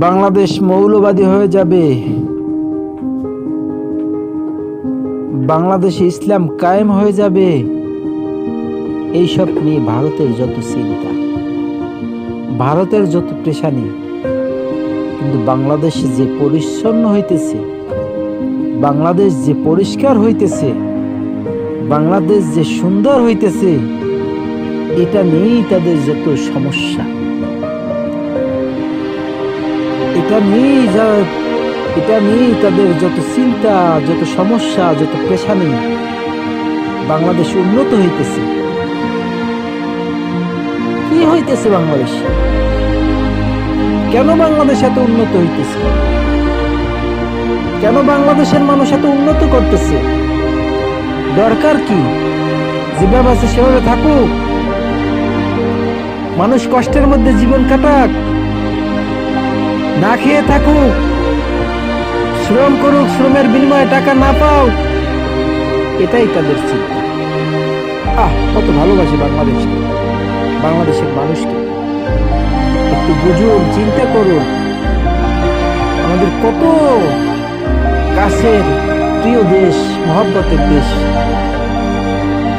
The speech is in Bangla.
বাংলাদেশ মৌলবাদী হয়ে যাবে, বাংলাদেশে ইসলাম কায়েম হয়ে যাবে, এইসব নিয়ে ভারতের যত চিন্তা, ভারতের যত পেরেশানি। কিন্তু বাংলাদেশ যে পরিচ্ছন্ন হইতেছে, বাংলাদেশ যে পরিষ্কার হইতেছে, বাংলাদেশ যে সুন্দর হইতেছে, এটা নিয়েই তাদের যত সমস্যা, এটা নিয়েই তাদের যত চিন্তা, যত সমস্যা, যত পেরেশানি। বাংলাদেশ উন্নত হইতেছে, কি হইতেছে বাংলাদেশ? কেন বাংলাদেশ এত উন্নত হইতেছে? কেন বাংলাদেশের মানুষ এত উন্নত করতেছে? দরকার কি? যেভাবে আছে সেভাবে থাকুক, মানুষ কষ্টের মধ্যে জীবন কাটাক, না খেয়ে থাকুক, শ্রম করুক, শ্রমের বিনিময়ে টাকা না পাও, এটাই তাদের চিন্তা। কত ভালোবাসি বাংলাদেশকে, বাংলাদেশের মানুষকে। একটু বুঝুন, চিন্তা করুন, আমাদের কত কাছের প্রিয় দেশ, মহব্বতের দেশ।